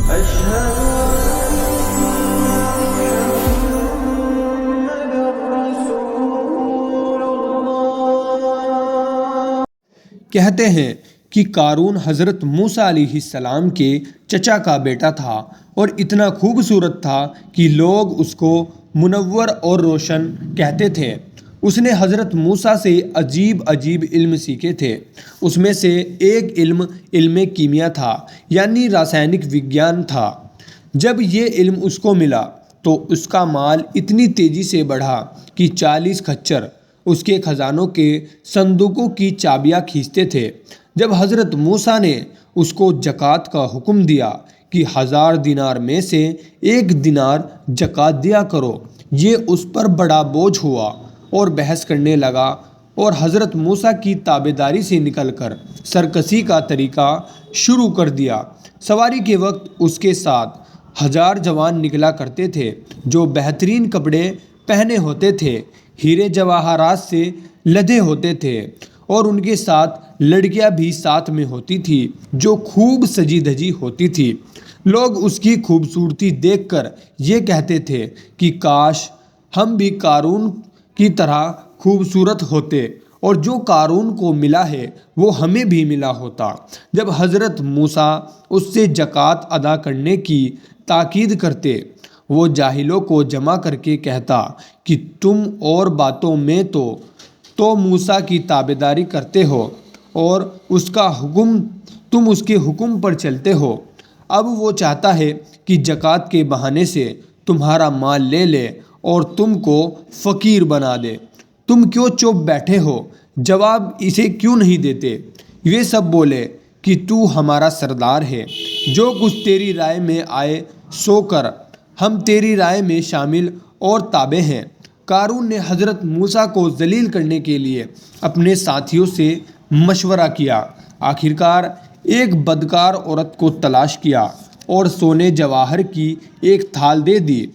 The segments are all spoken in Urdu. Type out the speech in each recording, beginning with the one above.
کہتے ہیں کہ قارون حضرت موسیٰ علیہ السلام کے چچا کا بیٹا تھا اور اتنا خوبصورت تھا کہ لوگ اس کو منور اور روشن کہتے تھے۔ اس نے حضرت موسیٰ سے عجیب عجیب علم سیکھے تھے۔ اس میں سے ایک علم کیمیا تھا، یعنی راسائنک وگیان تھا۔ جب یہ علم اس کو ملا تو اس کا مال اتنی تیزی سے بڑھا کہ 40 کھچر اس کے خزانوں کے صندوقوں کی چابیاں کھینچتے تھے۔ جب حضرت موسیٰ نے اس کو زکوٰۃ کا حکم دیا کہ 1000 دینار میں سے 1 دینار زکوٰۃ دیا کرو، یہ اس پر بڑا بوجھ ہوا اور بحث کرنے لگا اور حضرت موسیٰ کی تابعداری سے نکل کر سرکشی کا طریقہ شروع کر دیا۔ سواری کے وقت اس کے ساتھ 1000 جوان نکلا کرتے تھے جو بہترین کپڑے پہنے ہوتے تھے، ہیرے جواہرات سے لدے ہوتے تھے، اور ان کے ساتھ لڑکیاں بھی ساتھ میں ہوتی تھی جو خوب سجی دھجی ہوتی تھی۔ لوگ اس کی خوبصورتی دیکھ کر یہ کہتے تھے کہ کاش ہم بھی قارون کی طرح خوبصورت ہوتے، اور جو قارون کو ملا ہے وہ ہمیں بھی ملا ہوتا۔ جب حضرت موسیٰ اس سے زکوٰۃ ادا کرنے کی تاکید کرتے، وہ جاہلوں کو جمع کر کے کہتا کہ تم اور باتوں میں تو موسیٰ کی تابعداری کرتے ہو اور تم اس کے حکم پر چلتے ہو۔ اب وہ چاہتا ہے کہ زکوٰۃ کے بہانے سے تمہارا مال لے لے اور تم کو فقیر بنا دے۔ تم کیوں چپ بیٹھے ہو؟ جواب اسے کیوں نہیں دیتے؟ یہ سب بولے کہ تو ہمارا سردار ہے، جو کچھ تیری رائے میں آئے سو کر، ہم تیری رائے میں شامل اور تابع ہیں۔ قارون نے حضرت موسیٰ کو ذلیل کرنے کے لیے اپنے ساتھیوں سے مشورہ کیا۔ آخرکار ایک بدکار عورت کو تلاش کیا اور سونے جواہر کی ایک تھال دے دی۔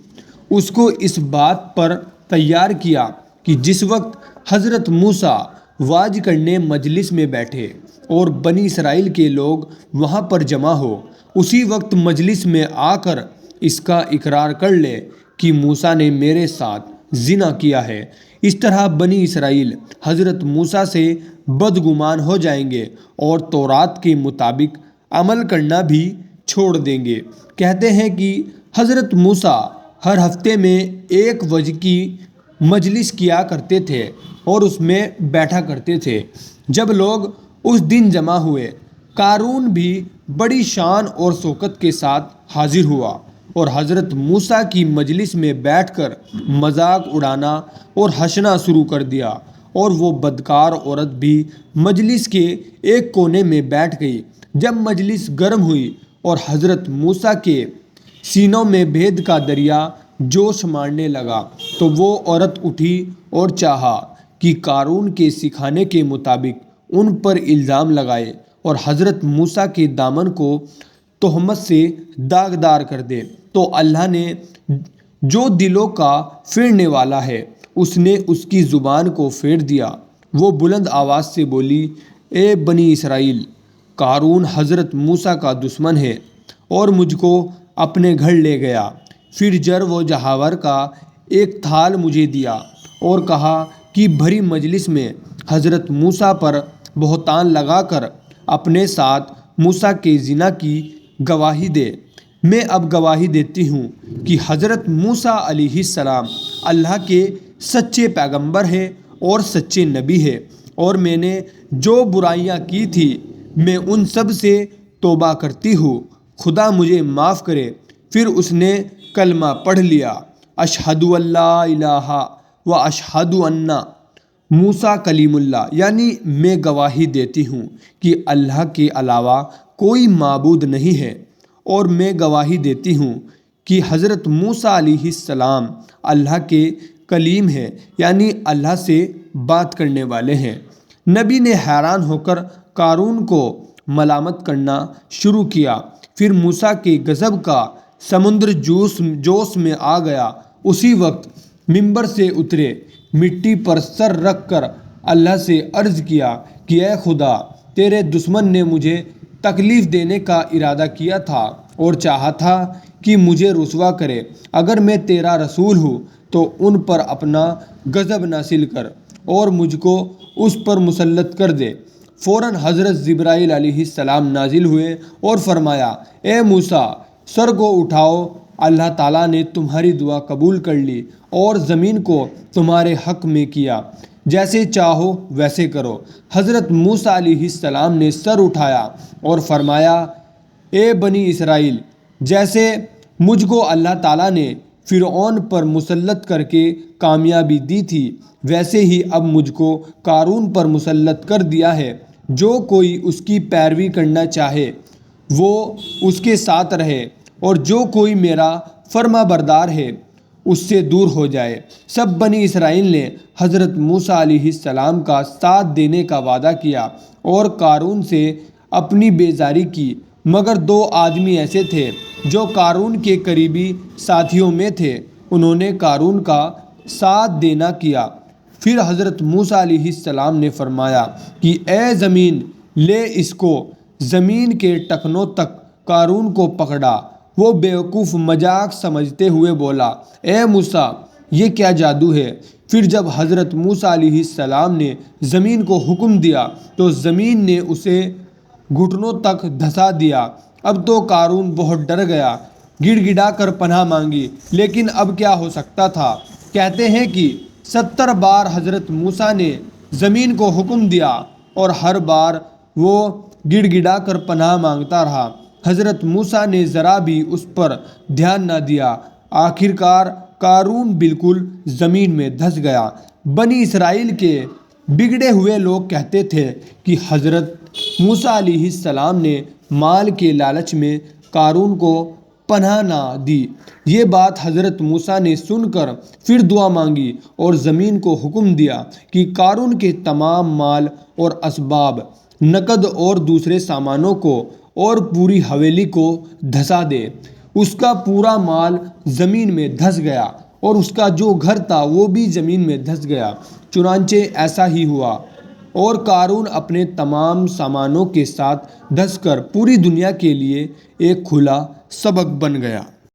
اس کو اس بات پر تیار کیا کہ جس وقت حضرت موسیٰ واعظ کرنے مجلس میں بیٹھے اور بنی اسرائیل کے لوگ وہاں پر جمع ہو، اسی وقت مجلس میں آ کر اس کا اقرار کر لے کہ موسیٰ نے میرے ساتھ زنا کیا ہے۔ اس طرح بنی اسرائیل حضرت موسیٰ سے بدگمان ہو جائیں گے اور تورات کے مطابق عمل کرنا بھی چھوڑ دیں گے۔ کہتے ہیں کہ حضرت موسیٰ ہر ہفتے میں ایک وعظ کی مجلس کیا کرتے تھے اور اس میں بیٹھا کرتے تھے۔ جب لوگ اس دن جمع ہوئے، قارون بھی بڑی شان اور شوکت کے ساتھ حاضر ہوا اور حضرت موسیٰ کی مجلس میں بیٹھ کر مذاق اڑانا اور ہنسنا شروع کر دیا، اور وہ بدکار عورت بھی مجلس کے ایک کونے میں بیٹھ گئی۔ جب مجلس گرم ہوئی اور حضرت موسیٰ کے سینوں میں بھید کا دریا جوش مارنے لگا تو وہ عورت اٹھی اور چاہا کہ قارون کے سکھانے کے مطابق ان پر الزام لگائے اور حضرت موسیٰ کے دامن کو تہمت سے داغدار کر دے۔ تو اللہ نے، جو دلوں کا پھیرنے والا ہے، اس نے اس کی زبان کو پھیر دیا۔ وہ بلند آواز سے بولی، اے بنی اسرائیل، قارون حضرت موسیٰ کا دشمن ہے اور مجھ کو اپنے گھر لے گیا، پھر زر و جواہر کا ایک تھال مجھے دیا اور کہا کہ بھری مجلس میں حضرت موسیٰ پر بہتان لگا کر اپنے ساتھ موسیٰ کے زنا کی گواہی دے۔ میں اب گواہی دیتی ہوں کہ حضرت موسیٰ علیہ السلام اللہ کے سچے پیغمبر ہے اور سچے نبی ہے، اور میں نے جو برائیاں کی تھی میں ان سب سے توبہ کرتی ہوں، خدا مجھے معاف کرے۔ پھر اس نے کلمہ پڑھ لیا، اشہد ان لا الہ و اشہد ان موسیٰ کلیم اللہ، یعنی میں گواہی دیتی ہوں کہ اللہ کے علاوہ کوئی معبود نہیں ہے، اور میں گواہی دیتی ہوں کہ حضرت موسیٰ علیہ السلام اللہ کے کلیم ہیں، یعنی اللہ سے بات کرنے والے ہیں۔ نبی نے حیران ہو کر قارون کو ملامت کرنا شروع کیا۔ پھر موسیٰ کے غضب کا سمندر جوش میں آ گیا۔ اسی وقت منبر سے اترے، مٹی پر سر رکھ کر اللہ سے عرض کیا کہ اے خدا، تیرے دشمن نے مجھے تکلیف دینے کا ارادہ کیا تھا اور چاہا تھا کہ مجھے رسوا کرے۔ اگر میں تیرا رسول ہوں تو ان پر اپنا غضب نازل کر اور مجھ کو اس پر مسلط کر دے۔ فوراً حضرت جبرائیل علیہ السلام نازل ہوئے اور فرمایا، اے موسیٰ، سر کو اٹھاؤ، اللہ تعالیٰ نے تمہاری دعا قبول کر لی اور زمین کو تمہارے حق میں کیا، جیسے چاہو ویسے کرو۔ حضرت موسیٰ علیہ السلام نے سر اٹھایا اور فرمایا، اے بنی اسرائیل، جیسے مجھ کو اللہ تعالیٰ نے فرعون پر مسلط کر کے کامیابی دی تھی، ویسے ہی اب مجھ کو قارون پر مسلط کر دیا ہے۔ جو کوئی اس کی پیروی کرنا چاہے وہ اس کے ساتھ رہے، اور جو کوئی میرا فرما بردار ہے اس سے دور ہو جائے۔ سب بنی اسرائیل نے حضرت موسیٰ علیہ السلام کا ساتھ دینے کا وعدہ کیا اور قارون سے اپنی بیزاری کی، مگر 2 آدمی ایسے تھے جو قارون کے قریبی ساتھیوں میں تھے، انہوں نے قارون کا ساتھ دینا کیا۔ پھر حضرت موسیٰ علیہ السلام نے فرمایا کہ اے زمین، لے اس کو۔ زمین کے ٹخنوں تک قارون کو پکڑا۔ وہ بیوقوف مذاق سمجھتے ہوئے بولا، اے موسیٰ، یہ کیا جادو ہے؟ پھر جب حضرت موسیٰ علیہ السلام نے زمین کو حکم دیا تو زمین نے اسے گھٹنوں تک دھسا دیا۔ اب تو قارون بہت ڈر گیا، گڑ گڑا کر پناہ مانگی، لیکن اب کیا ہو سکتا تھا؟ کہتے ہیں کہ 70 بار حضرت موسیٰ نے زمین کو حکم دیا اور ہر بار وہ گڑ گڑا کر پناہ مانگتا رہا۔ حضرت موسیٰ نے ذرا بھی اس پر دھیان نہ دیا۔ آخرکار قارون بالکل زمین میں دھس گیا۔ بنی اسرائیل کے بگڑے ہوئے لوگ کہتے تھے کہ حضرت موسیٰ علیہ السلام نے مال کے لالچ میں قارون کو پناہ نہ دی۔ یہ بات حضرت موسیٰ نے سن کر پھر دعا مانگی اور زمین کو حکم دیا کہ قارون کے تمام مال اور اسباب، نقد اور دوسرے سامانوں کو اور پوری حویلی کو دھسا دے۔ اس کا پورا مال زمین میں دھس گیا اور اس کا جو گھر تھا وہ بھی زمین میں دھس گیا۔ چنانچہ ایسا ہی ہوا، اور قارون اپنے تمام سامانوں کے ساتھ دھس کر پوری دنیا کے لیے ایک کھلا سبق بن گیا۔